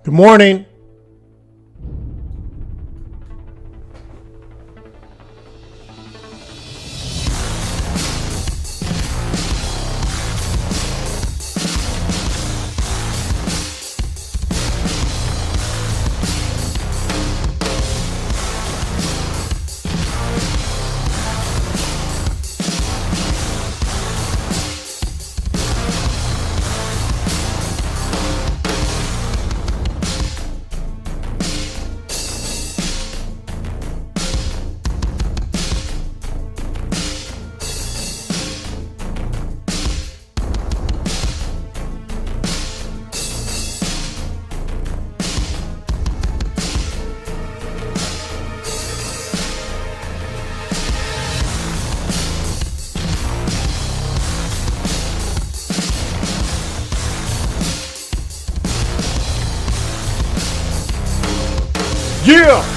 Good morning. Yeah!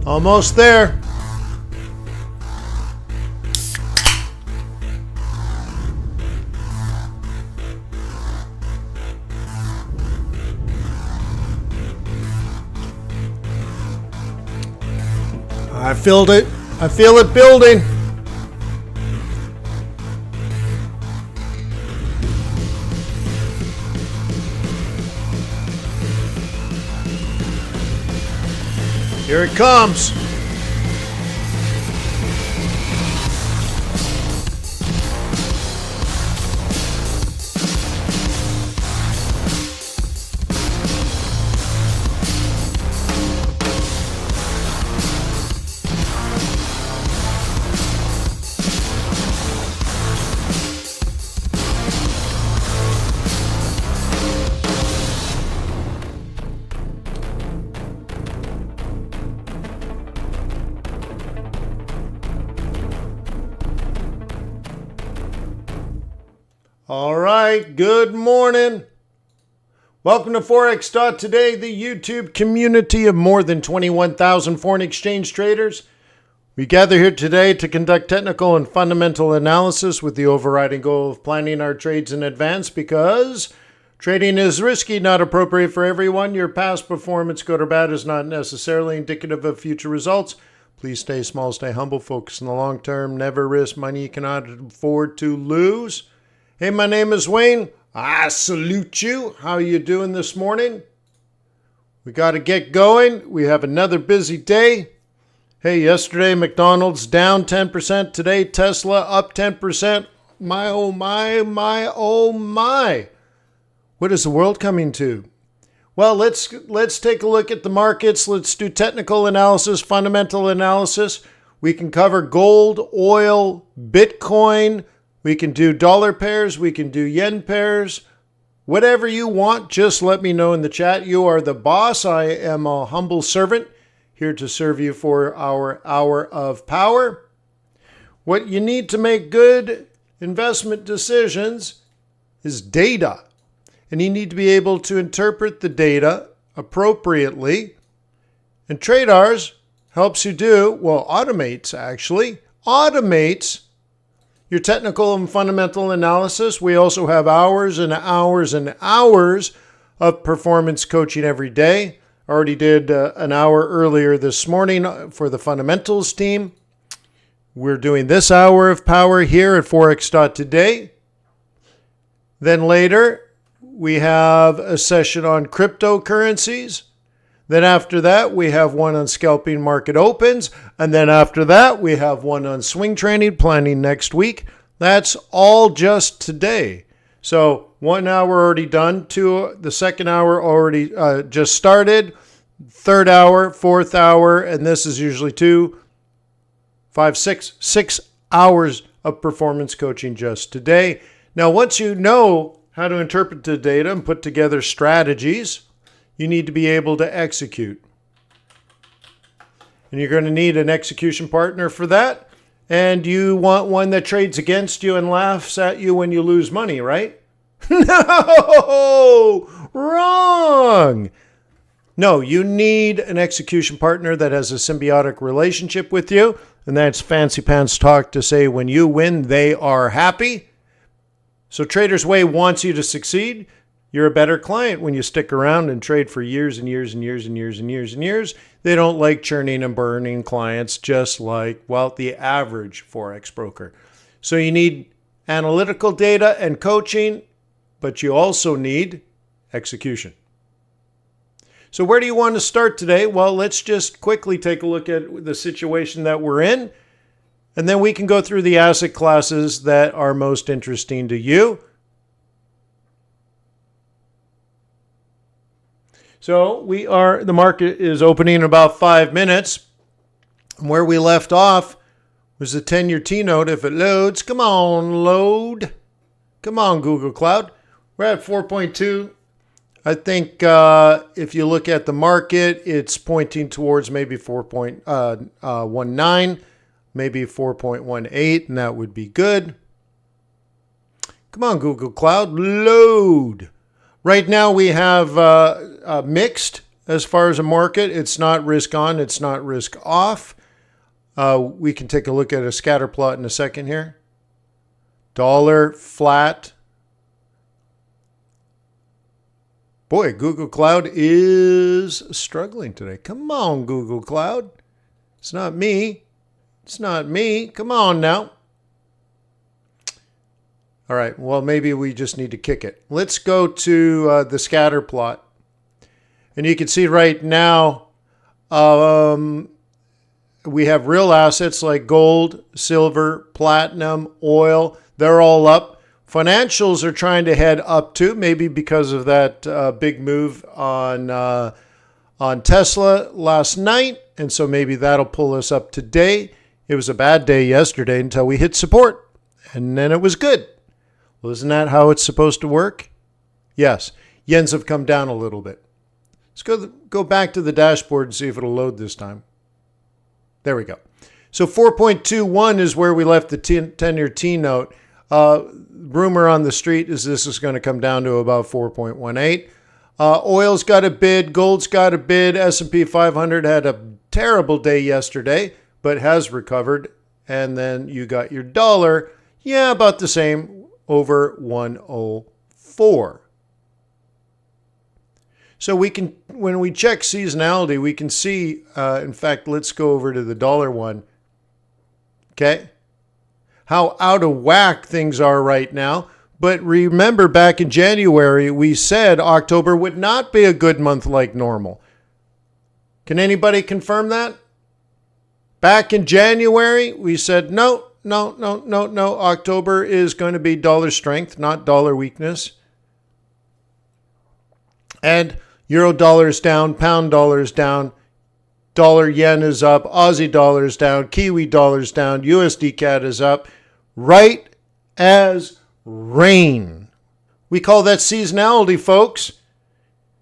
Almost there. I feel it. I feel it building. Here it comes. All right, good morning. Welcome to Forex.Today, the YouTube community of more than 21,000 foreign exchange traders. We gather here today to conduct technical and fundamental analysis with the overriding goal of planning our trades in advance because trading is risky, not appropriate for everyone. Your past performance, good or bad, is not necessarily indicative of future results. Please stay small, stay humble, focus on the long term, never risk money you cannot afford to lose. Hey, my name is Wayne. I salute you. How are you doing this morning? We got to get going. We have another busy day. Hey, yesterday McDonald's down 10%. Today Tesla up 10%. My, oh my, oh my. What is the world coming to? Well, let's take a look at the markets. Let's do technical analysis, fundamental analysis. We can cover gold, oil, Bitcoin. We can do dollar pairs. We can do yen pairs. Whatever you want, just let me know in the chat. You are the boss. I am a humble servant here to serve you for our hour of power. What you need to make good investment decisions is data. And you need to be able to interpret the data appropriately. And TRADARS helps you automates your technical and fundamental analysis. We also have hours and hours and hours of performance coaching every day. Already did an hour earlier this morning for the fundamentals team. We're doing this hour of power here at Forex.Today. Then later, we have a session on cryptocurrencies. Then after that, we have one on scalping market opens. And then after that, we have one on swing trading planning next week. That's all just today. So 1 hour already done. The second hour already just started. third hour, fourth hour, and this is usually 2, 5, 6 hours of performance coaching just today. Now, once you know how to interpret the data and put together strategies, you need to be able to execute. And you're going to need an execution partner for that. And you want one that trades against you and laughs at you when you lose money, right? No, wrong. No, you need an execution partner that has a symbiotic relationship with you. And that's fancy pants talk to say when you win, they are happy. So Trader's Way wants you to succeed. You're a better client when you stick around and trade for years and years and years and years and years and years. They don't like churning and burning clients just like, well, the average Forex broker. So you need analytical data and coaching, but you also need execution. So where do you want to start today? Well, let's just quickly take a look at the situation that we're in, and then we can go through the asset classes that are most interesting to you. So the market is opening in about 5 minutes. And where we left off was the 10-year T-note. If it loads, come on, load. Come on, Google Cloud. We're at 4.2. I think if you look at the market, it's pointing towards maybe 4.19, maybe 4.18, and that would be good. Come on, Google Cloud, load. Right now we have mixed as far as a market. It's not risk on, it's not risk off. We can take a look at a scatter plot in a second here. Dollar flat. Boy, Google Cloud is struggling today. Come on, Google Cloud. It's not me. It's not me. Come on now. All right, well, maybe we just need to kick it. Let's go to the scatter plot. And you can see right now we have real assets like gold, silver, platinum, oil. They're all up. Financials are trying to head up too, maybe because of that big move on Tesla last night. And so maybe that'll pull us up today. It was a bad day yesterday until we hit support. And then it was good. Well, isn't that how it's supposed to work? Yes. Yens have come down a little bit. Let's go back to the dashboard and see if it'll load this time. There we go. So 4.21 is where we left the 10-year T-note. Rumor on the street is this is going to come down to about 4.18. Oil's got a bid. Gold's got a bid. S&P 500 had a terrible day yesterday, but has recovered. And then you got your dollar. Yeah, about the same. Over 104. So we can, when we check seasonality, we can see, in fact, let's go over to the dollar one. Okay. How out of whack things are right now. But remember back in January, we said October would not be a good month like normal. Can anybody confirm that? Back in January, we said, no. October is going to be dollar strength, not dollar weakness. And euro dollar is down, pound dollar is down, dollar yen is up, Aussie dollar is down, Kiwi dollar is down, USD CAD is up, right as rain. We call that seasonality, folks.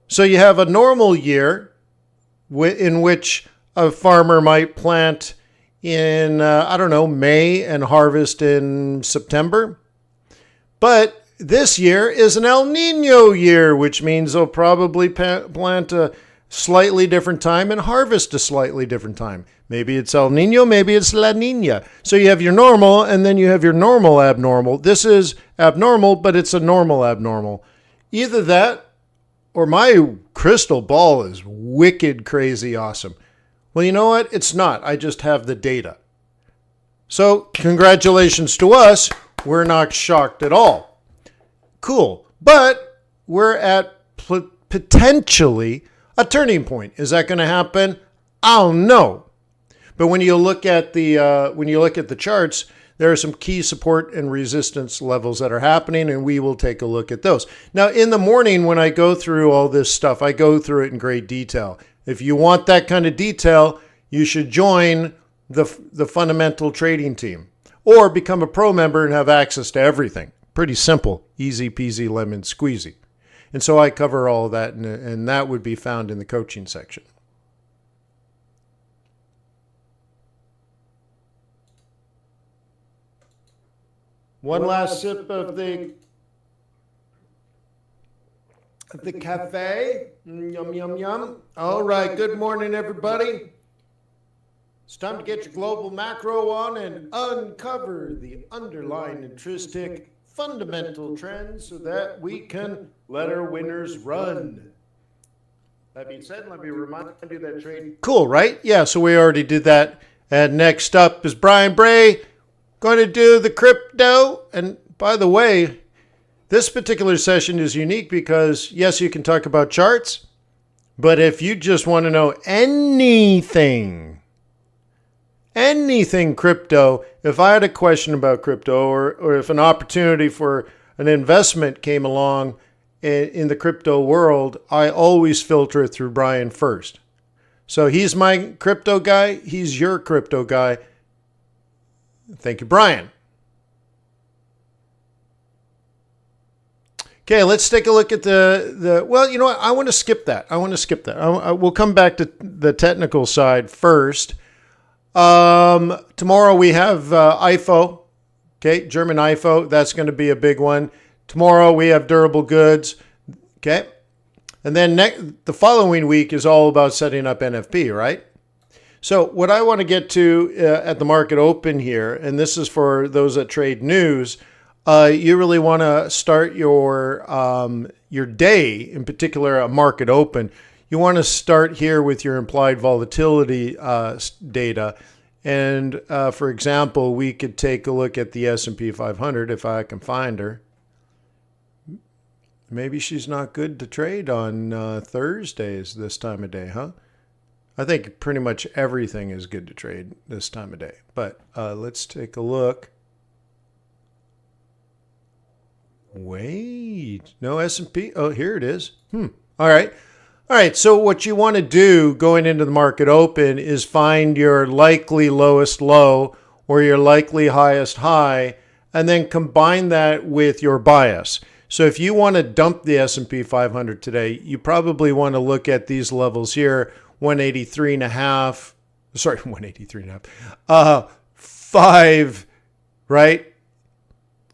So you have a normal year in which a farmer might plant in, May and harvest in September. But this year is an El Nino year, which means they'll probably plant a slightly different time and harvest a slightly different time. Maybe it's El Nino, maybe it's La Nina. So you have your normal and then you have your normal abnormal. This is abnormal, but it's a normal abnormal. Either that or my crystal ball is wicked crazy awesome. Well, you know what? It's not. I just have the data. So congratulations to us. We're not shocked at all. Cool. But we're at potentially a turning point. Is that going to happen? I don't know. But when you look at the charts, there are some key support and resistance levels that are happening, and we will take a look at those. Now, in the morning when I go through all this stuff, I go through it in great detail. If you want that kind of detail, you should join the fundamental trading team or become a pro member and have access to everything. Pretty simple, easy peasy lemon squeezy. And so I cover all of that, and that would be found in the coaching section. One last sip of the cafe. Yum, yum, yum. All right, good morning, everybody. It's time to get your global macro on and uncover the underlying intrinsic fundamental trends so that we can let our winners run. That being said, let me remind you that trade. Cool, right? Yeah, so we already did that. And next up is Brian Bray going to do the crypto. And by the way, this particular session is unique because, yes, you can talk about charts, but if you just want to know anything crypto, if I had a question about crypto or if an opportunity for an investment came along in the crypto world, I always filter it through Brian first. So he's my crypto guy. He's your crypto guy. Thank you, Brian. Okay, let's take a look at well, you know what? I want to skip that. We'll come back to the technical side first. Tomorrow we have IFO, okay, German IFO. That's going to be a big one. Tomorrow we have durable goods, okay? And then the following week is all about setting up NFP, right? So what I want to get to at the market open here, and this is for those that trade news, you really want to start your day, in particular a market open. You want to start here with your implied volatility data. And for example, we could take a look at the S&P 500 if I can find her. Maybe she's not good to trade on Thursdays this time of day, huh? I think pretty much everything is good to trade this time of day. But let's take a look. Wait, no S&P. Oh, here it is. All right. All right, so what you want to do going into the market open is find your likely lowest low or your likely highest high, and then combine that with your bias. So if you want to dump the S&P 500 today, you probably want to look at these levels here, 183.5, sorry, 183.5, 5, right?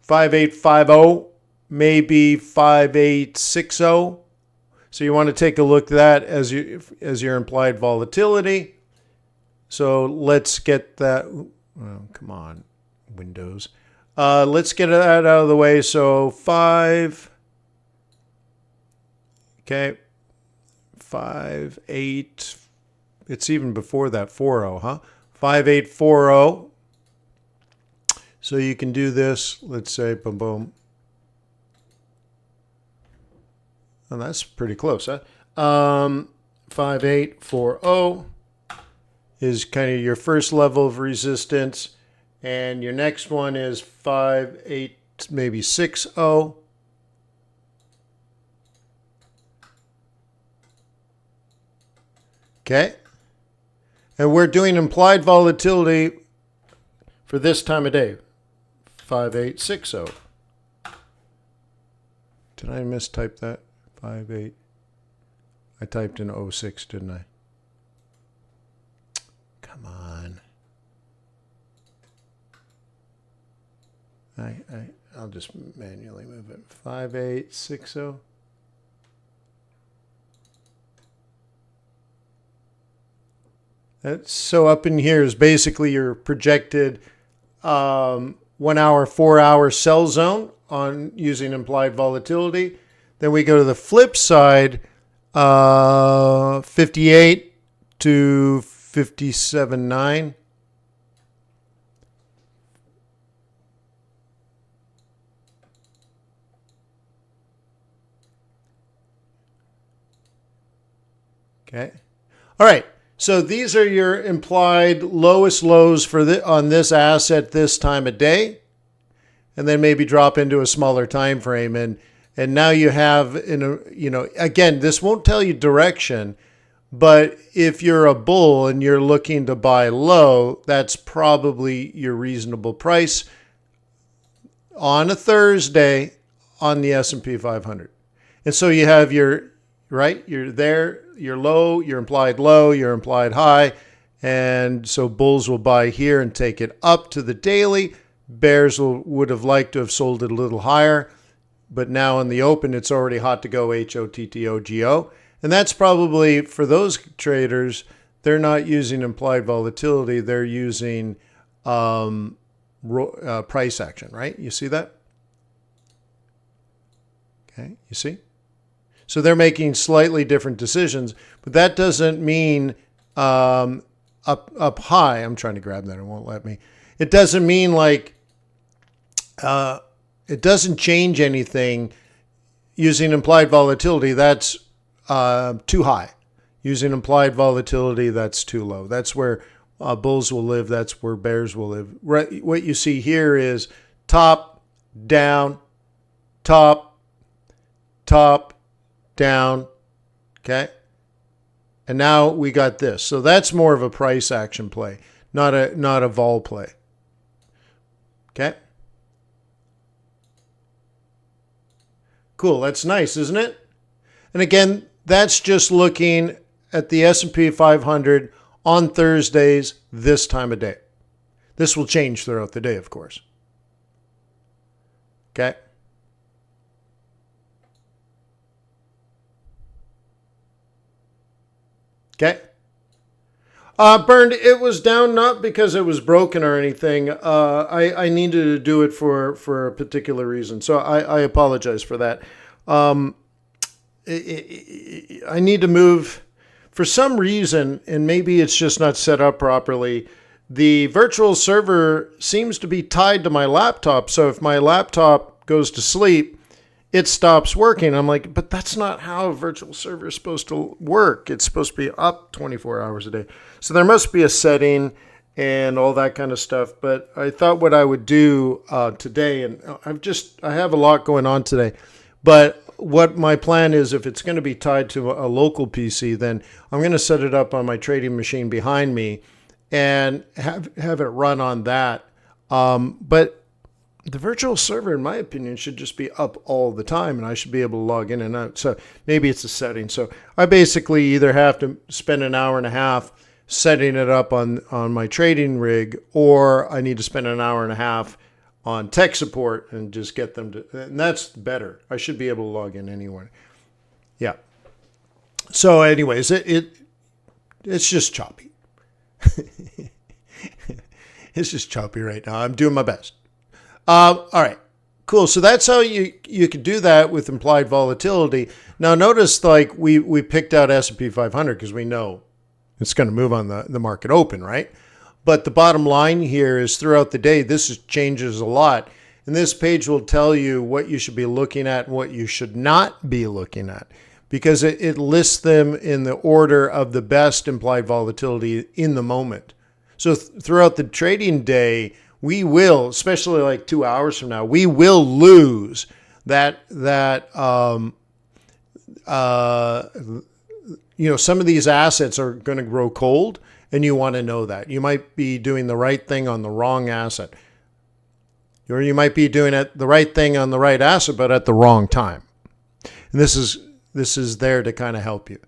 5850, maybe 5860. So you want to take a look at that as your implied volatility. So let's get that. Oh, come on, Windows. Let's get that out of the way. So 5. Okay. 5, 8. It's even before that 40, huh? 5840. So you can do this. Let's say boom, boom. And that's pretty close, huh? 5840 is kind of your first level of resistance. And your next one is 58, maybe 60. Okay. And we're doing implied volatility for this time of day. 5860. Did I mistype that? 58. I typed in 06, didn't I? Come on. I'll just manually move it. 5860. So up in here is basically your projected 1 hour, 4 hour sell zone on using implied volatility. Then we go to the flip side, 58 to 57.9. Okay. All right. So these are your implied lowest lows for on this asset this time of day, and then maybe drop into a smaller time frame. And now you have, again, this won't tell you direction, But if you're a bull and you're looking to buy low, that's probably your reasonable price on a Thursday on the S&P 500. And so you have your, right, you're there, your low, your implied low, your implied high. And so bulls will buy here and take it up to the daily. Bears would have liked to have sold it a little higher. But now in the open, it's already hot to go, HOTTOGO. And that's probably, for those traders, they're not using implied volatility. They're using price action, right? You see that? Okay, you see? So they're making slightly different decisions, but that doesn't mean up high. I'm trying to grab that. It won't let me. It doesn't mean like it doesn't change anything using implied volatility. That's too high. Using implied volatility, that's too low. That's where bulls will live. That's where bears will live. Right. What you see here is top, down, top, top, down. Okay. And now we got this. So that's more of a price action play, not a vol play. Okay. Cool. That's nice, isn't it? And again, that's just looking at the S&P 500 on Thursdays this time of day. This will change throughout the day, of course. Okay. Okay. Burned, it was down not because it was broken or anything. I needed to do it for a particular reason. So I apologize for that. I need to move for some reason, and maybe it's just not set up properly. The virtual server seems to be tied to my laptop. So if my laptop goes to sleep, it stops working. I'm like, but that's not how a virtual server is supposed to work. It's supposed to be up 24 hours a day. So there must be a setting and all that kind of stuff. But I thought what I would do today, and I have a lot going on today, but what my plan is, if it's going to be tied to a local PC, then I'm going to set it up on my trading machine behind me and have it run on that. But the virtual server, in my opinion, should just be up all the time, and I should be able to log in and out. So maybe it's a setting. So I basically either have to spend an hour and a half setting it up on my trading rig, or I need to spend an hour and a half on tech support and just get them to, and that's better. I should be able to log in anywhere. Yeah. So anyways, it's just choppy. It's just choppy right now. I'm doing my best. All right, cool. So that's how you could do that with implied volatility. Now notice, like we picked out S&P 500 because we know it's going to move on the market open, right? But the bottom line here is throughout the day, changes a lot. And this page will tell you what you should be looking at and what you should not be looking at, because it lists them in the order of the best implied volatility in the moment. So throughout the trading day, we will, especially like 2 hours from now, we will lose some of these assets are going to grow cold, and you want to know that. You might be doing the right thing on the wrong asset, or you might be doing the right thing on the right asset, but at the wrong time. And this is there to kind of help you.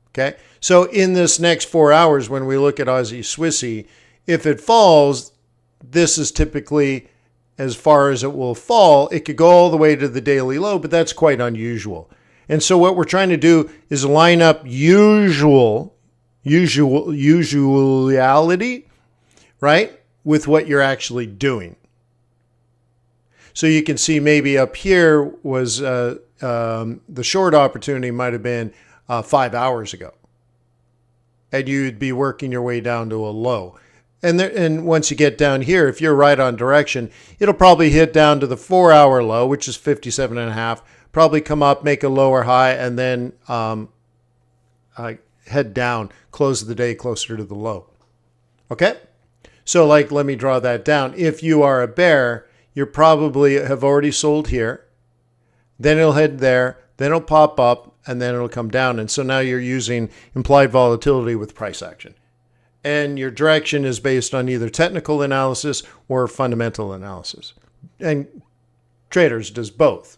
Okay. So in this next 4 hours, when we look at Aussie Swissy, if it falls, this is typically as far as it will fall. It could go all the way to the daily low, but that's quite unusual. And so what we're trying to do is line up usuality, right, with what you're actually doing. So you can see maybe up here was the short opportunity might have been 5 hours ago, and you'd be working your way down to a low. And once you get down here, if you're right on direction, it'll probably hit down to the 4 hour low, which is 57.5, probably come up, make a lower high, and then head down, close the day closer to the low. Okay? So let me draw that down. If you are a bear, you probably have already sold here. Then it'll head there. Then it'll pop up. and then it'll come down. And so now you're using implied volatility with price action. And your direction is based on either technical analysis or fundamental analysis. And Traders does both.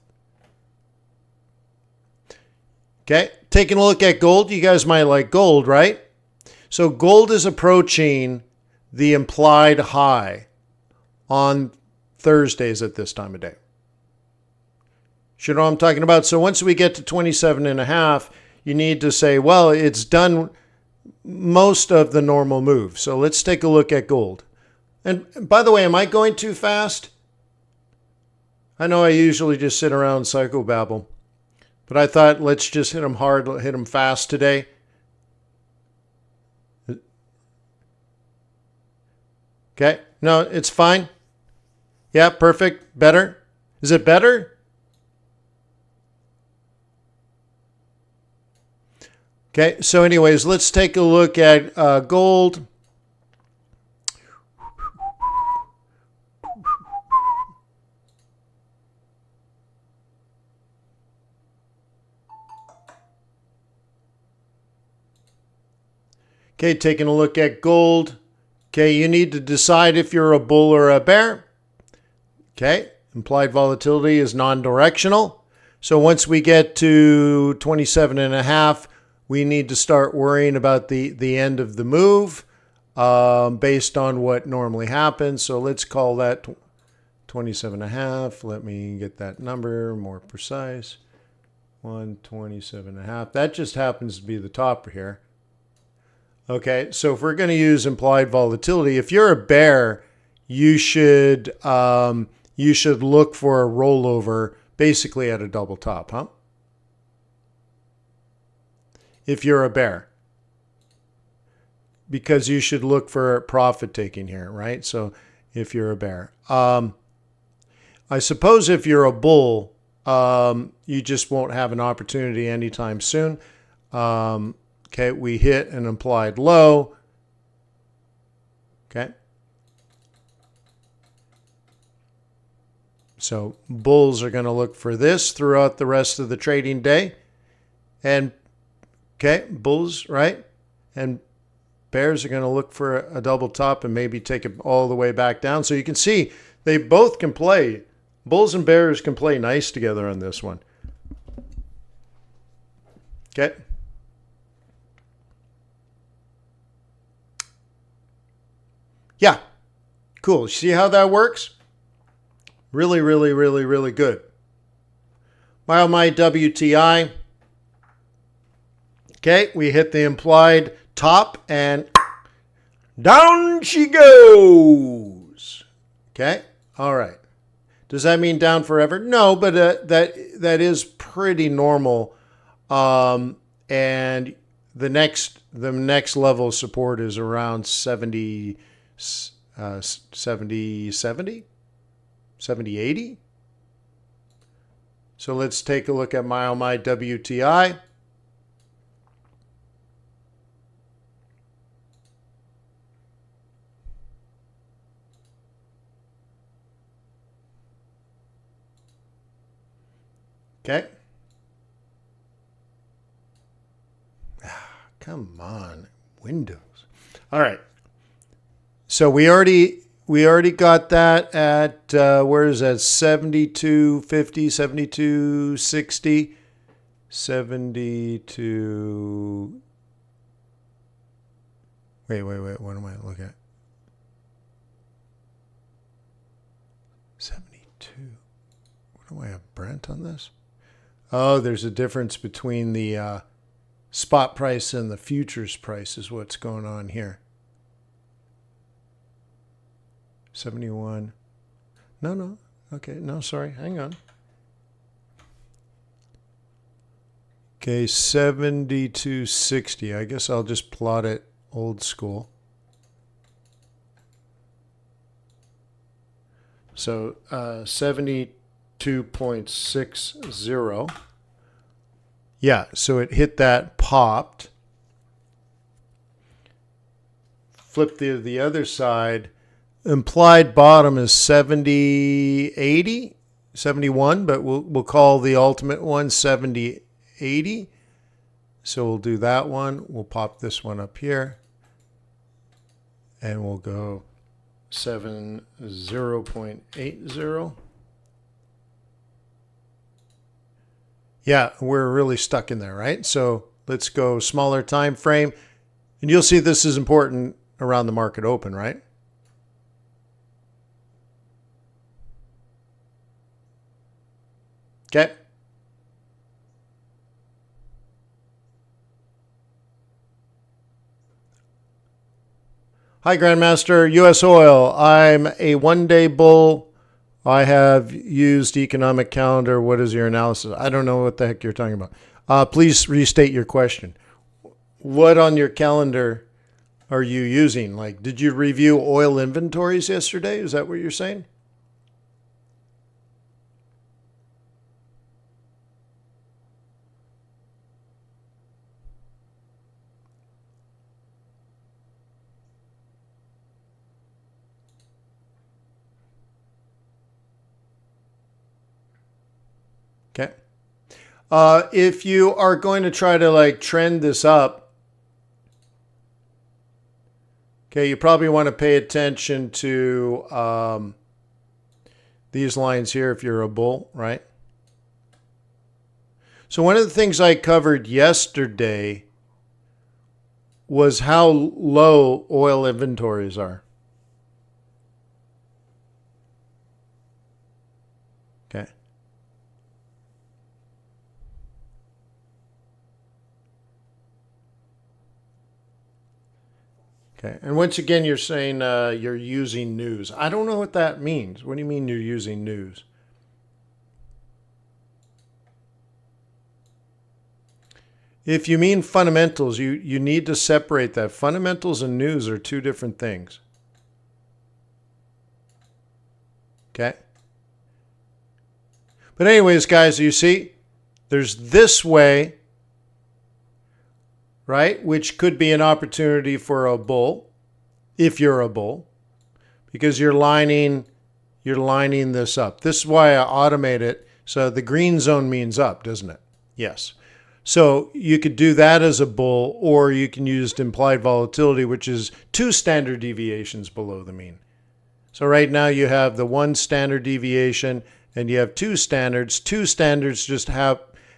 Okay, taking a look at gold. You guys might like gold, right? So gold is approaching the implied high on Thursdays at this time of day. You know what I'm talking about? So once we get to 27.5, you need to say, well, it's done most of the normal move. So let's take a look at gold. And by the way, am I going too fast? I know I usually just sit around and psychobabble, but I thought let's just hit them hard, hit them fast today. Okay, no, it's fine. Yeah, perfect. Better? Is it better? Okay, so anyways, let's take a look at gold. Okay, taking a look at gold. Okay, you need to decide if you're a bull or a bear. Okay, implied volatility is non-directional. So once we get to 27.5, we need to start worrying about the end of the move based on what normally happens. So let's call that 27.5. Let me get that number more precise. 127.5. That just happens to be the top here. Okay, so if we're going to use implied volatility, if you're a bear, you should look for a rollover basically at a double top, huh? If you're a bear, because you should look for profit taking here, right? So if you're a bear, I suppose if you're a bull, you just won't have an opportunity anytime soon. Okay, we hit an implied low. Okay. So bulls are going to look for this throughout the rest of the trading day. And okay, bulls, right? And bears are going to look for a double top and maybe take it all the way back down. So you can see they both can play. Bulls and bears can play nice together on this one. Okay. Yeah, cool. See how that works? Really, really, really, really good. My WTI. Okay, we hit the implied top and down she goes. Okay, all right. Does that mean down forever? No, but that is pretty normal. And the next level of support is around 70, 80. So let's take a look at my WTI. Okay. Come on, Windows. All right. So we already got that at where is that? 72.50, 72.60, 72. Wait. What am I looking at? 72. What do I have? Brent on this? Oh, there's a difference between the spot price and the futures price is what's going on here. 71. No. Okay, no, sorry. Hang on. Okay, 72.60. I guess I'll just plot it old school. So 72.60. Yeah, so it hit that, popped. Flip the other side. Implied bottom is 70, 80, 71, but we'll call the ultimate one 78. 0.80. So we'll do that one. We'll pop this one up here. And we'll go 0.80. Yeah, we're really stuck in there, right? So let's go smaller time frame. And you'll see this is important around the market open, right? Okay. Hi, Grandmaster. U.S. Oil. I'm a one-day bull. I have used economic calendar. What is your analysis? I don't know what the heck you're talking about. Please restate your question. What on your calendar are you using? Like, did you review oil inventories yesterday? Is that what you're saying? Okay. If you are going to try to like trend this up, okay, you probably want to pay attention to these lines here if you're a bull, right? So one of the things I covered yesterday was how low oil inventories are. Okay. Okay. And once again, you're saying you're using news. I don't know what that means. What do you mean you're using news? If you mean fundamentals, you need to separate that. Fundamentals and news are two different things. Okay? But anyways, guys, you see, there's this way, right, which could be an opportunity for a bull, if you're a bull, because you're lining this up. This is why I automate it. So the green zone means up, doesn't it? Yes. So you could do that as a bull, or you can use implied volatility, which is 2 standard deviations below the mean. So right now you have the 1 standard deviation and you have 2 standards. 2 standards just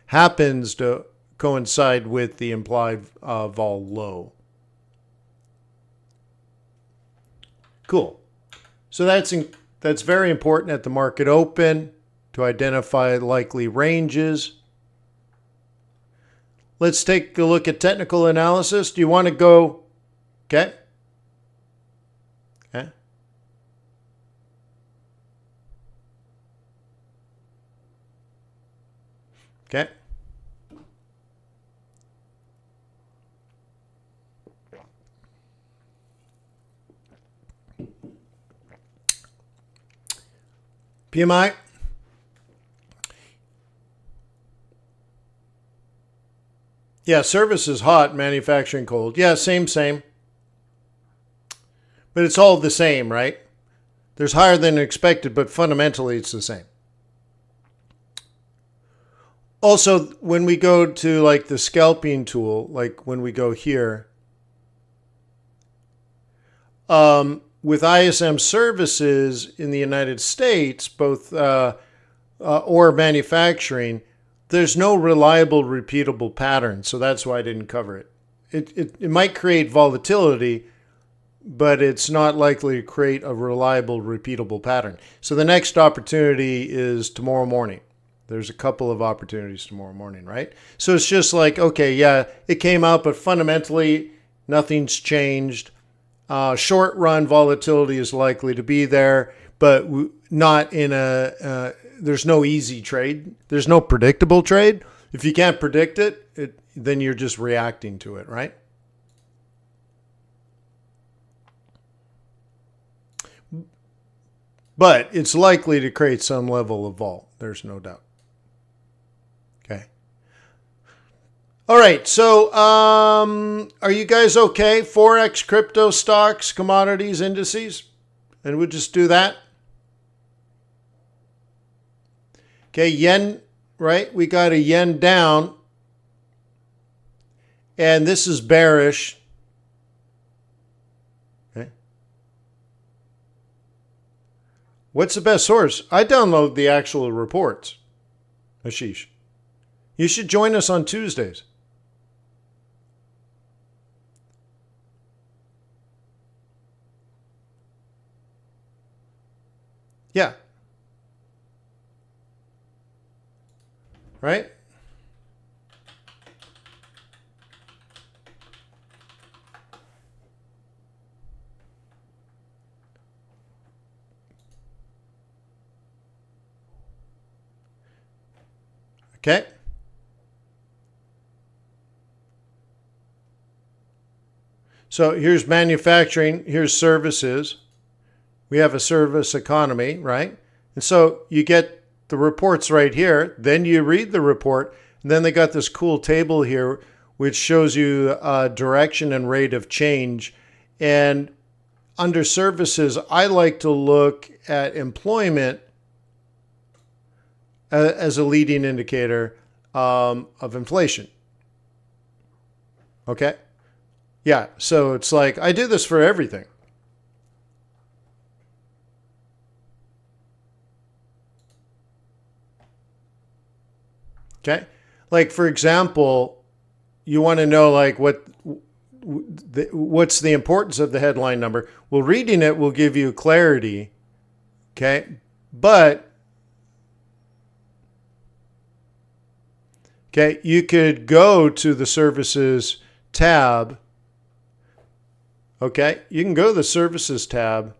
happens to coincide with the implied vol low. Cool. So that's very important at the market open to identify likely ranges. Let's take a look at technical analysis. Do you want to go? Okay. Okay. Okay. PMI. Yeah, service is hot, manufacturing cold. Yeah, same. But it's all the same, right? There's higher than expected, but fundamentally it's the same. Also, when we go to like the scalping tool, like when we go here, with ISM services in the United States, both or manufacturing, there's no reliable, repeatable pattern. So that's why I didn't cover it. It might create volatility, but it's not likely to create a reliable, repeatable pattern. So the next opportunity is tomorrow morning. There's a couple of opportunities tomorrow morning, right? So it's just like, okay, yeah, it came out, but fundamentally nothing's changed. Short run volatility is likely to be there, but not in there's no easy trade. There's no predictable trade. If you can't predict it, then you're just reacting to it, right? But it's likely to create some level of vol. There's no doubt. Okay. All right. So are you guys okay? Forex, crypto, stocks, commodities, indices? And we'll just do that. Okay. Yen, right? We got a yen down. and this is bearish. Okay. What's the best source? I download the actual reports. Ashish, you should join us on Tuesdays. Yeah. Right? Okay. So here's manufacturing, here's services. We have a service economy, right? And so you get the reports right here. Then you read the report. And then they got this cool table here, which shows you direction and rate of change. And under services, I like to look at employment as a leading indicator of inflation. Okay? Yeah, so it's like I do this for everything. Okay? Like, for example, you want to know like what's the importance of the headline number. Well, reading it will give you clarity. Okay? But okay, you could go to the services tab. Okay, you can go to the services tab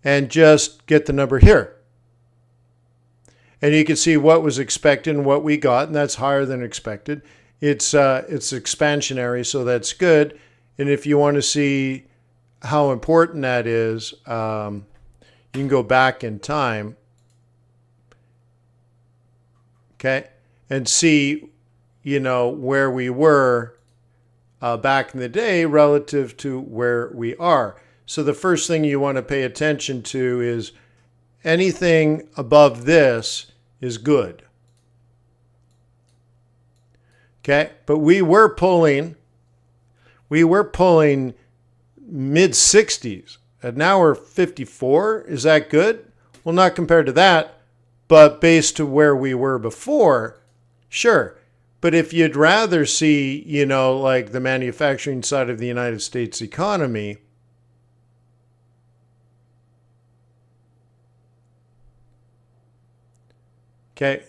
and just get the number here. And you can see what was expected and what we got, and that's higher than expected. It's expansionary, so that's good. And if you want to see how important that is, you can go back in time. Okay, and see, where we were back in the day relative to where we are. So the first thing you want to pay attention to is anything above this is good. Okay, but we were pulling mid 60s, and now we're 54. Is that good? Well, not compared to that, but based to where we were before, sure. But if you'd rather see, like the manufacturing side of the United States economy, okay,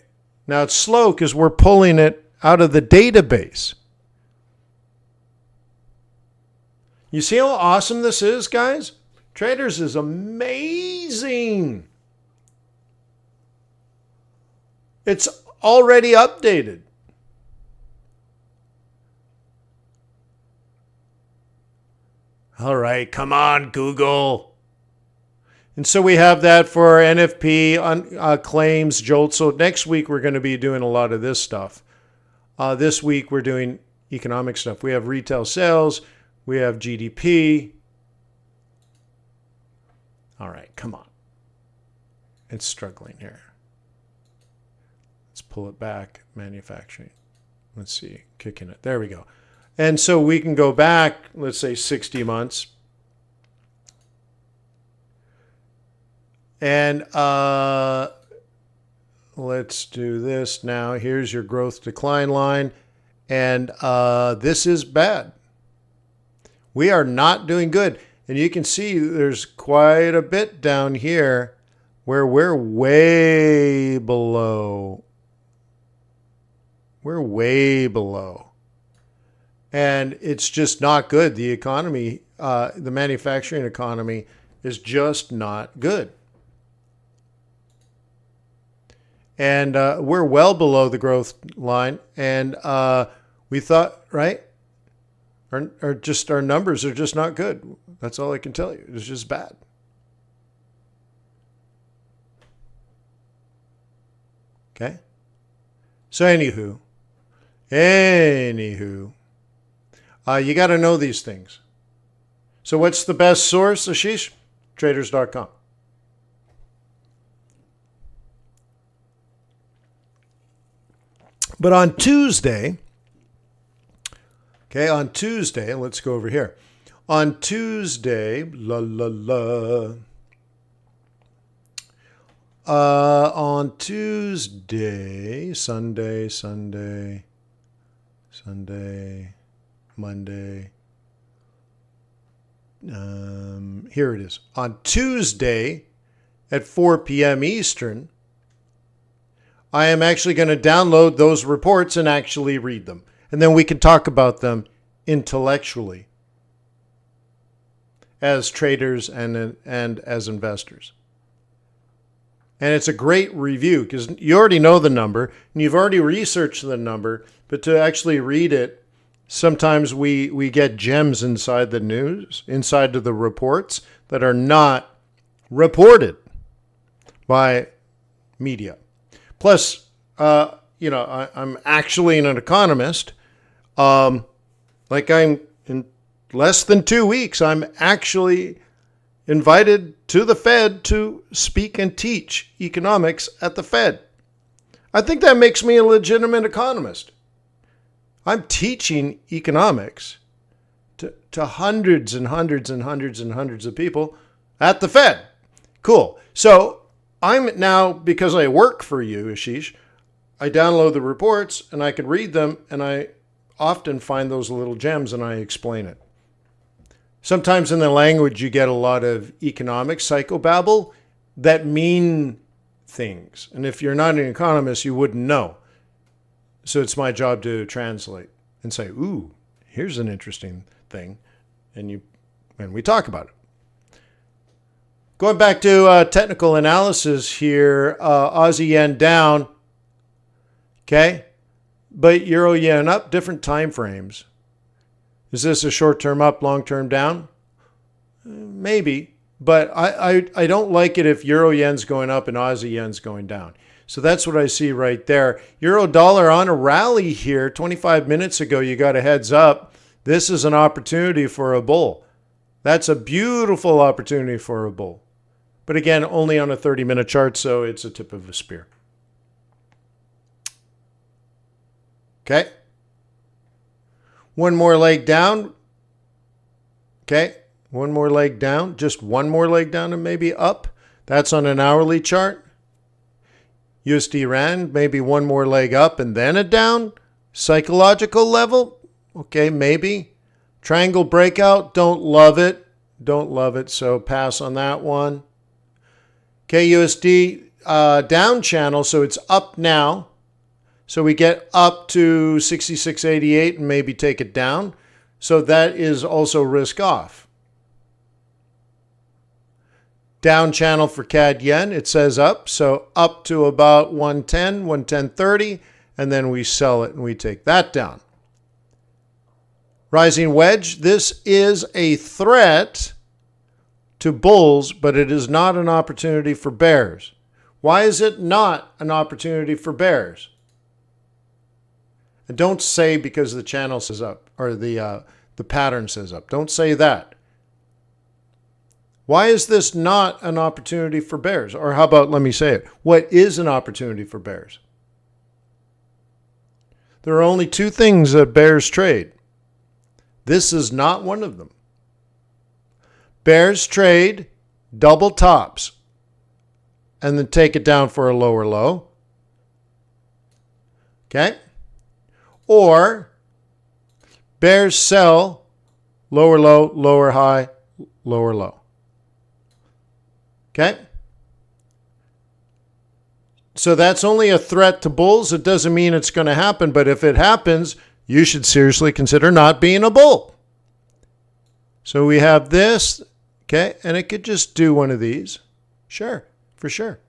now it's slow because we're pulling it out of the database. You see how awesome this is, guys? Traders is amazing. It's already updated. All right, come on, Google. And so we have that for NFP, claims, JOLT. So next week we're going to be doing a lot of this stuff. This week we're doing economic stuff. We have retail sales. We have GDP. All right, come on. It's struggling here. Let's pull it back. Manufacturing. Let's see. Kicking it. There we go. And so we can go back, let's say 60 months. And let's do this now. Here's your growth decline line. And this is bad. We are not doing good. And you can see there's quite a bit down here where we're way below. We're way below. And it's just not good. The economy, the manufacturing economy is just not good. And we're well below the growth line. And we thought, right? Our numbers are just not good. That's all I can tell you. It's just bad. Okay? So anywho, you got to know these things. So what's the best source, Ashish? Traders.com. But on Tuesday, Okay, on Tuesday, let's go over here. On Tuesday, on Tuesday, Sunday, Monday. Here it is. On Tuesday at 4 p.m. Eastern, I am actually going to download those reports and actually read them. And then we can talk about them intellectually as traders and as investors. And it's a great review because you already know the number and you've already researched the number, but to actually read it, sometimes we get gems inside the news, inside of the reports that are not reported by media. Plus, I'm actually an economist. Like I'm in less than 2 weeks, I'm actually invited to the Fed to speak and teach economics at the Fed. I think that makes me a legitimate economist. I'm teaching economics to hundreds and hundreds and hundreds and hundreds of people at the Fed. Cool. So I'm now, because I work for you, Ashish, I download the reports and I can read them, and I often find those little gems and I explain it. Sometimes in the language you get a lot of economic psychobabble that mean things. And if you're not an economist, you wouldn't know. So it's my job to translate and say, ooh, here's an interesting thing. And we talk about it. Going back to technical analysis here, Aussie yen down. Okay. But euro yen up, different time frames. Is this a short-term up, long-term down? Maybe. But I don't like it if euro yen's going up and Aussie yen's going down. So that's what I see right there. Euro dollar on a rally here. 25 minutes ago, you got a heads up. This is an opportunity for a bull. That's a beautiful opportunity for a bull. But again, only on a 30-minute chart, so it's a tip of a spear. Okay. One more leg down. Okay. One more leg down. Just one more leg down and maybe up. That's on an hourly chart. USD Rand, maybe one more leg up and then a down. Psychological level. Okay, maybe. Triangle breakout. Don't love it. Don't love it. So pass on that one. Okay, USD down channel. So it's up now. So we get up to 66.88 and maybe take it down. So that is also risk off. Down channel for CAD yen, it says up. So up to about 110, 110.30, and then we sell it and we take that down. Rising wedge, this is a threat to bulls, but it is not an opportunity for bears. Why is it not an opportunity for bears? And don't say because the channel says up or the pattern says up. Don't say that. Why is this not an opportunity for bears? Or how about, let me say it. What is an opportunity for bears? There are only two things that bears trade. This is not one of them. Bears trade double tops and then take it down for a lower low. Okay? Or bears sell lower low, lower high, lower low. Okay? So that's only a threat to bulls. It doesn't mean it's going to happen, but if it happens, you should seriously consider not being a bull. So we have this, okay, and it could just do one of these. Sure, for sure.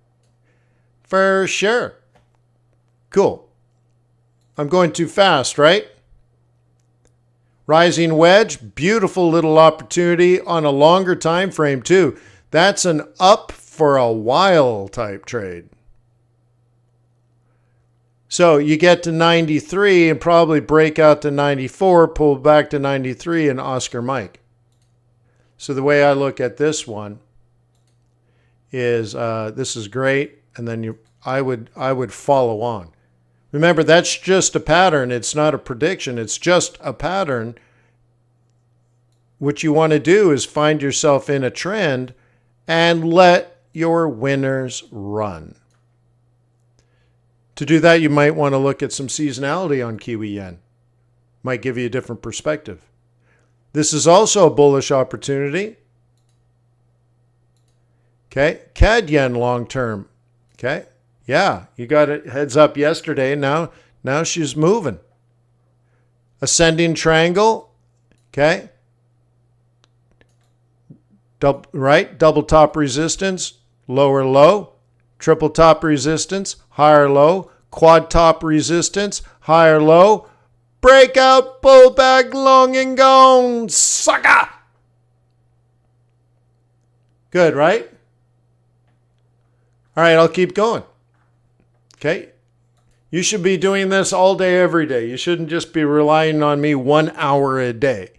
For sure. Cool. I'm going too fast, right? Rising wedge, beautiful little opportunity on a longer time frame too. That's an up for a while type trade. So you get to 93 and probably break out to 94, pull back to 93 and Oscar Mike. So the way I look at this one is this is great, and then I would follow on. Remember, that's just a pattern. It's not a prediction. It's just a pattern. What you want to do is find yourself in a trend and let your winners run. To do that, you might want to look at some seasonality on Kiwi yen. Might give you a different perspective. This is also a bullish opportunity. Okay, CAD yen long term. Okay, yeah, you got it heads up yesterday. Now she's moving. Ascending triangle. Okay. Double top resistance, lower low. Triple top resistance, higher low. Quad top resistance, higher low. Breakout, pullback, long and gone, sucker. Good, right? All right, I'll keep going. Okay. You should be doing this all day, every day. You shouldn't just be relying on me 1 hour a day.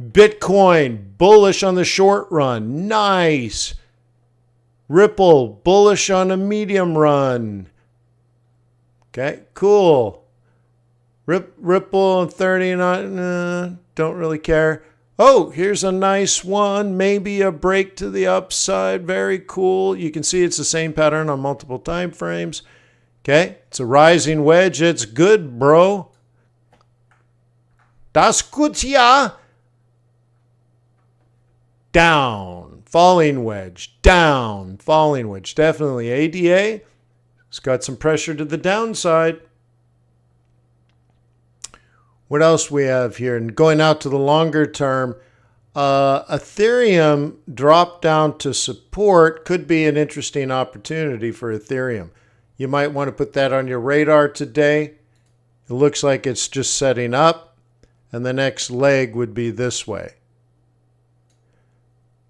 Bitcoin, bullish on the short run. Nice. Ripple, bullish on a medium run. Okay, cool. Ripple 39, don't really care. Oh, here's a nice one. Maybe a break to the upside. Very cool. You can see it's the same pattern on multiple time frames. Okay, it's a rising wedge. It's good, bro. Das gut, ja. Down, falling wedge. Down, falling wedge. Definitely ADA. It's got some pressure to the downside. What else we have here? And going out to the longer term, Ethereum dropped down to support. Could be an interesting opportunity for Ethereum. You might want to put that on your radar today. It looks like it's just setting up, and the next leg would be this way.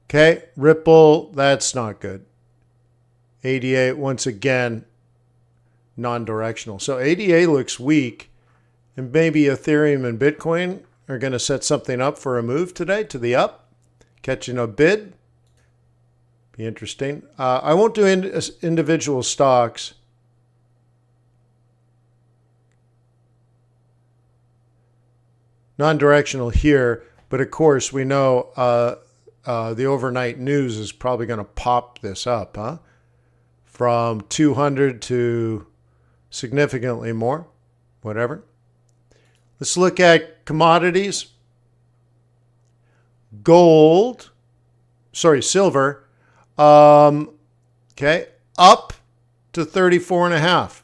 Okay, Ripple, that's not good. 88, once again, non-directional. So ADA looks weak. And maybe Ethereum and Bitcoin are going to set something up for a move today to the up, catching a bid. Be interesting. I won't do individual stocks. Non-directional here, but of course we know the overnight news is probably going to pop this up, huh? From 200 to significantly more, whatever. Let's look at commodities. Silver. Okay, up to 34.5,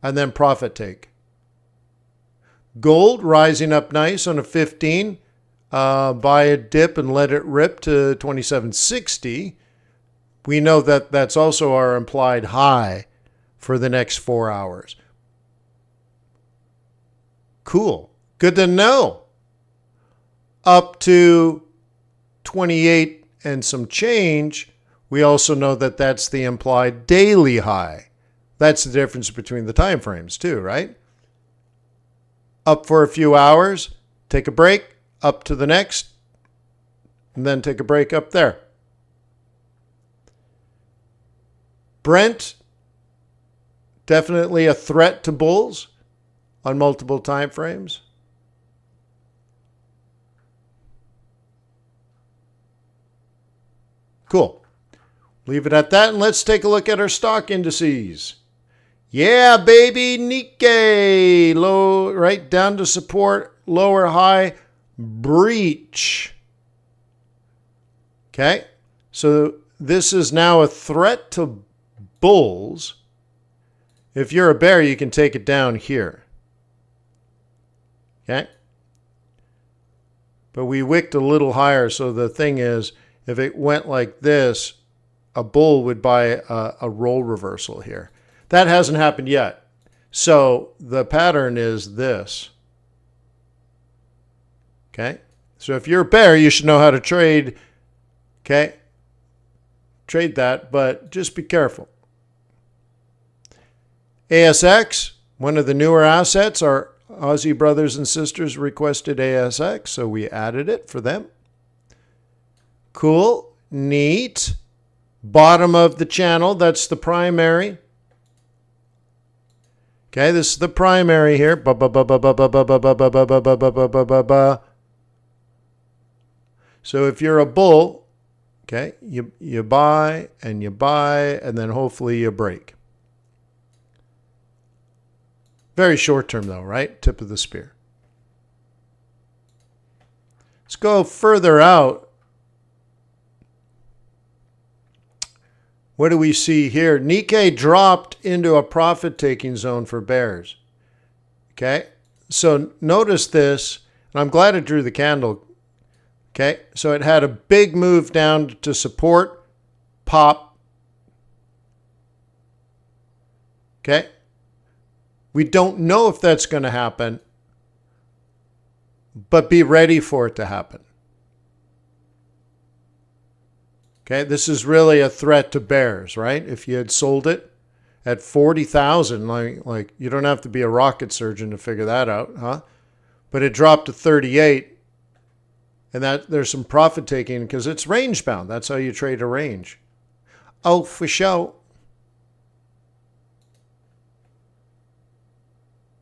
and then profit take. Gold rising up nice on a 15. Buy a dip and let it rip to 27.60. We know that that's also our implied high for the next 4 hours. Cool. Good to know. Up to 28 and some change. We also know that that's the implied daily high. That's the difference between the time frames too, right? Up for a few hours, take a break, up to the next, and then take a break up there. Brent, definitely a threat to bulls on multiple time frames. Cool. Leave it at that, and let's take a look at our stock indices. Yeah, baby, Nikkei, low, right down to support, lower high, breach. Okay, so this is now a threat to bulls. If you're a bear, you can take it down here. Okay, but we wicked a little higher, so the thing is, if it went like this, a bull would buy a roll reversal here. That hasn't happened yet. So the pattern is this. Okay, so if you're a bear, you should know how to trade. Okay, trade that, but just be careful. ASX, one of the newer assets, our Aussie brothers and sisters requested ASX, so we added it for them. Cool, neat. Bottom of the channel, that's the primary. Okay, this is the primary here. So if you're a bull, okay, you buy, and then hopefully you break. Very short term though, right? Tip of the spear. Let's go further out. What do we see here? Nikkei dropped into a profit-taking zone for bears. Okay, so notice this, and I'm glad it drew the candle. Okay, so it had a big move down to support, pop. Okay, we don't know if that's going to happen, but be ready for it to happen. Okay, this is really a threat to bears, right? If you had sold it at 40,000, like you don't have to be a rocket surgeon to figure that out, huh? But it dropped to 38, and that there's some profit taking because it's range bound. That's how you trade a range. Oh, for sure.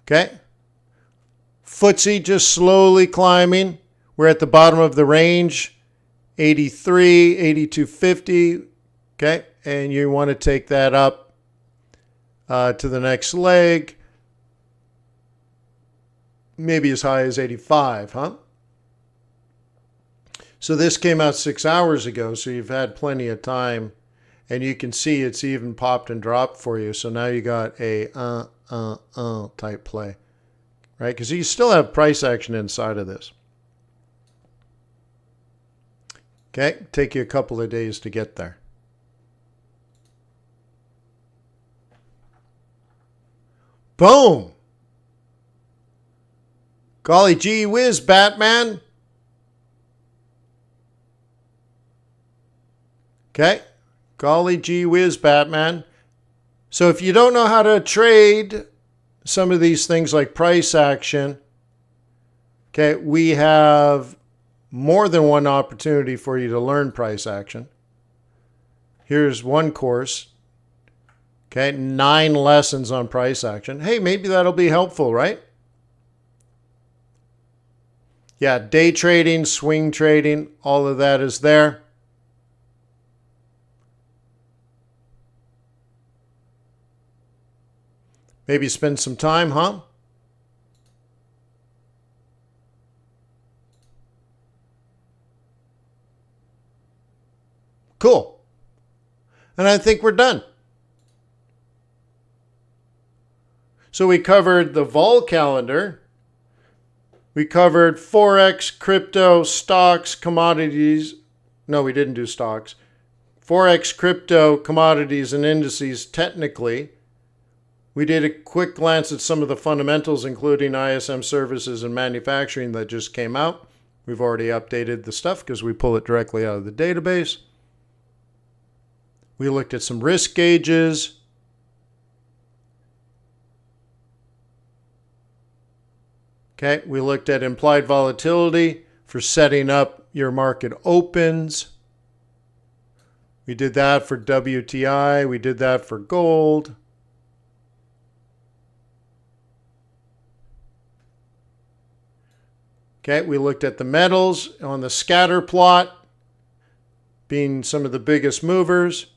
Okay. FTSE just slowly climbing. We're at the bottom of the range. 83, 82.50, okay? And you want to take that up to the next leg, maybe as high as 85, huh? So this came out 6 hours ago, so you've had plenty of time, and you can see it's even popped and dropped for you. So now you got a type play, right? Because you still have price action inside of this. Okay, take you a couple of days to get there. Boom! Golly gee whiz, Batman. Okay, golly gee whiz, Batman. So if you don't know how to trade some of these things like price action, okay, we have more than one opportunity for you to learn price action. Here's one course. Okay, 9 lessons on price action. Hey, maybe that'll be helpful, right? Yeah, day trading, swing trading, all of that is there. Maybe spend some time, huh? Cool. And I think we're done. So we covered the vol calendar. We covered Forex, crypto, stocks, commodities. No, we didn't do stocks. Forex, crypto, commodities, and indices technically. We did a quick glance at some of the fundamentals, including ISM services and manufacturing that just came out. We've already updated the stuff because we pull it directly out of the database. We looked at some risk gauges. Okay, we looked at implied volatility for setting up your market opens. We did that for WTI. We did that for gold. Okay, we looked at the metals on the scatter plot being some of the biggest movers.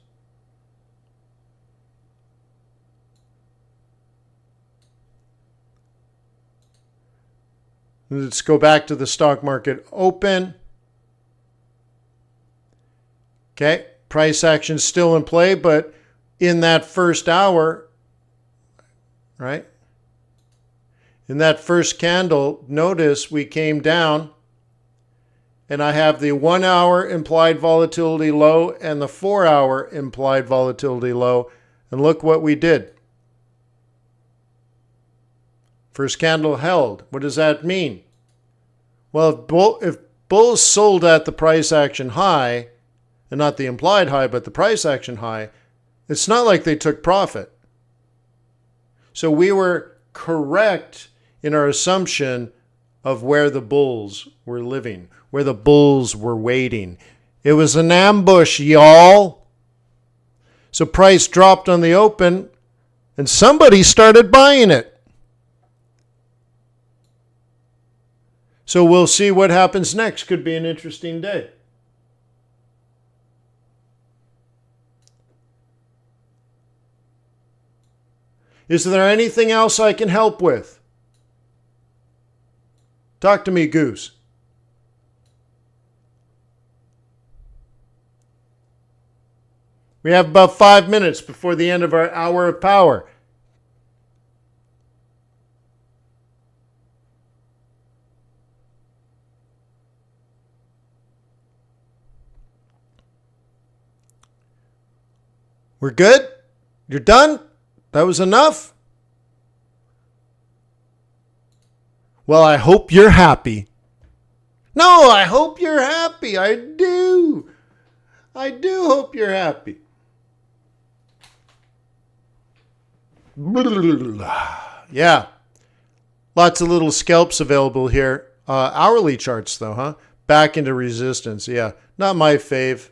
Let's go back to the stock market open. Okay, price action still in play, but in that first hour, right? In that first candle, notice we came down and I have the 1 hour implied volatility low and the 4 hour implied volatility low. And look what we did. First candle held. What does that mean? Well, if bulls sold at the price action high, and not the implied high, but the price action high, it's not like they took profit. So we were correct in our assumption of where the bulls were living, where the bulls were waiting. It was an ambush, y'all. So price dropped on the open, And somebody started buying it. So we'll see what happens next. Could be an interesting day. Is there anything else I can help with? Talk to me, Goose. We have about 5 minutes before the end of our hour of power. We're good? You're done? That was enough? Well, I hope you're happy. No, I hope you're happy. I do. I do hope you're happy. Yeah. Lots of little scalps available here. Hourly charts, though, huh? Back into resistance. Yeah. Not my fave.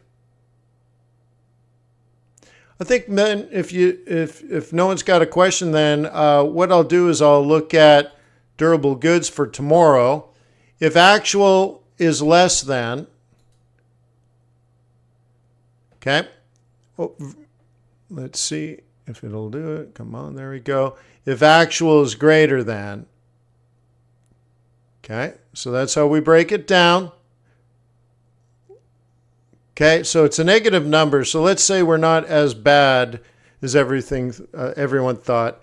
I think, then, if no one's got a question, then what I'll do is I'll look at durable goods for tomorrow. If actual is less than, okay, let's see if it'll do it. Come on, there we go. If actual is greater than, okay, so that's how we break it down. Okay, so it's a negative number. So let's say we're not as bad as everyone thought.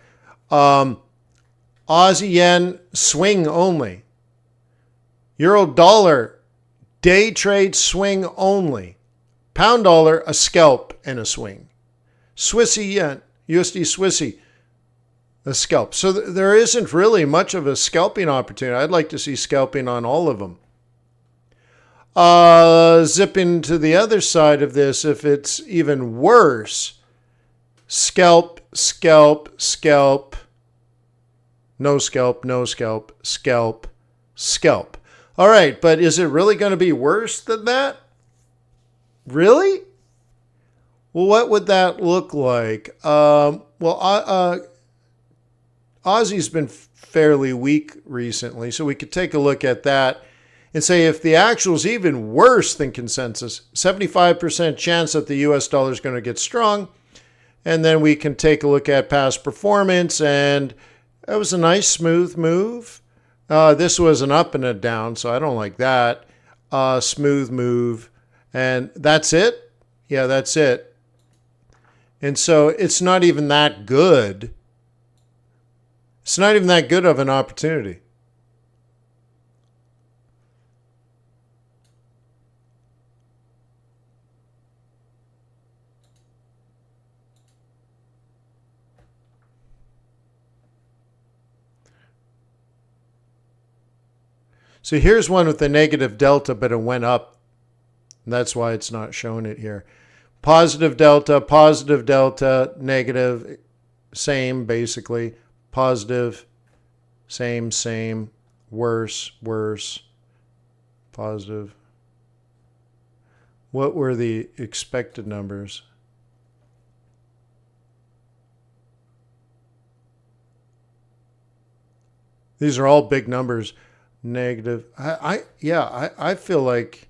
Aussie yen swing only. Euro dollar day trade swing only. Pound dollar a scalp and a swing. Swissy yen, USD Swissy, a scalp. So there isn't really much of a scalping opportunity. I'd like to see scalping on all of them. Zipping to the other side of this, if it's even worse, scalp, scalp, scalp, no scalp, no scalp, scalp, scalp. All right, but is it really going to be worse than that? Really? Well, what would that look like? Aussie's been fairly weak recently, so we could take a look at that and say if the actual is even worse than consensus, 75% chance that the US dollar is going to get strong. And then we can take a look at past performance, and that was a nice smooth move. This was an up and a down, so I don't like that. Smooth move. And that's it? Yeah, that's it. And so it's not even that good. It's not even that good of an opportunity. So here's one with a negative delta, but it went up. And that's why it's not showing it here. Positive delta, negative, same basically. Positive, same, worse, positive. What were the expected numbers? These are all big numbers. Negative. I feel like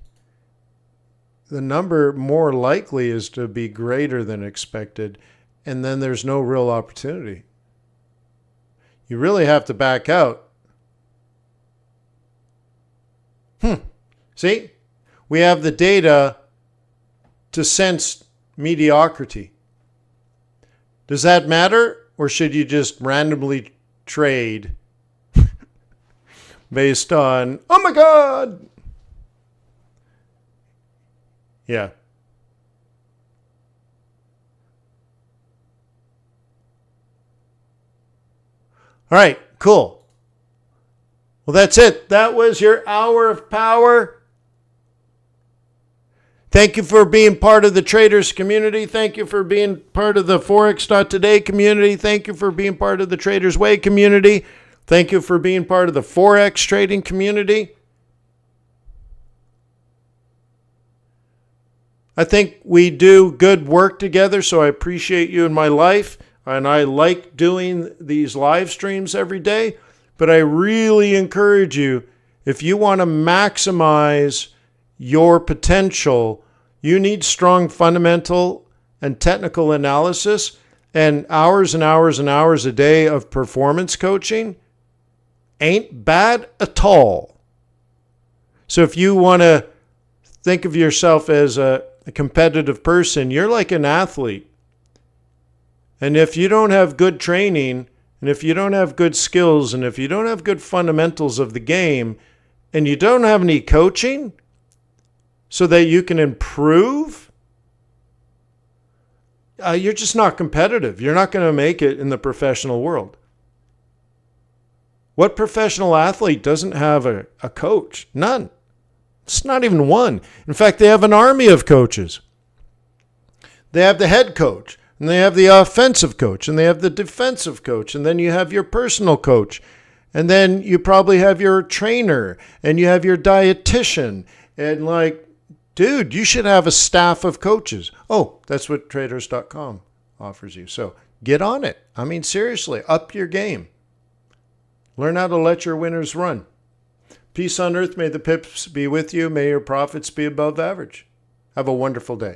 the number more likely is to be greater than expected, and then there's no real opportunity. You really have to back out. See? We have the data to sense mediocrity. Does that matter, or should you just randomly trade based on, oh my God? Yeah. All right, cool. Well, that's it. That was your hour of power. Thank you for being part of the traders community. Thank you for being part of the Forex.Today community. Thank you for being part of the Traders Way community. Thank you for being part of the Forex trading community. I think we do good work together, so I appreciate you in my life. and I like doing these live streams every day, but I really encourage you, if you want to maximize your potential, you need strong fundamental and technical analysis, and hours and hours and hours a day of performance coaching ain't bad at all. So if you want to think of yourself as a competitive person, you're like an athlete. And if you don't have good training, and if you don't have good skills, and if you don't have good fundamentals of the game, and you don't have any coaching so that you can improve, you're just not competitive. You're not going to make it in the professional world. What professional athlete doesn't have a coach? None. It's not even one. In fact, they have an army of coaches. They have the head coach, and they have the offensive coach, and they have the defensive coach, and then you have your personal coach, and then you probably have your trainer, and you have your dietitian, and like, dude, you should have a staff of coaches. Oh, that's what traders.com offers you. So get on it. I mean, seriously, up your game. Learn how to let your winners run. Peace on earth. May the pips be with you. May your profits be above average. Have a wonderful day.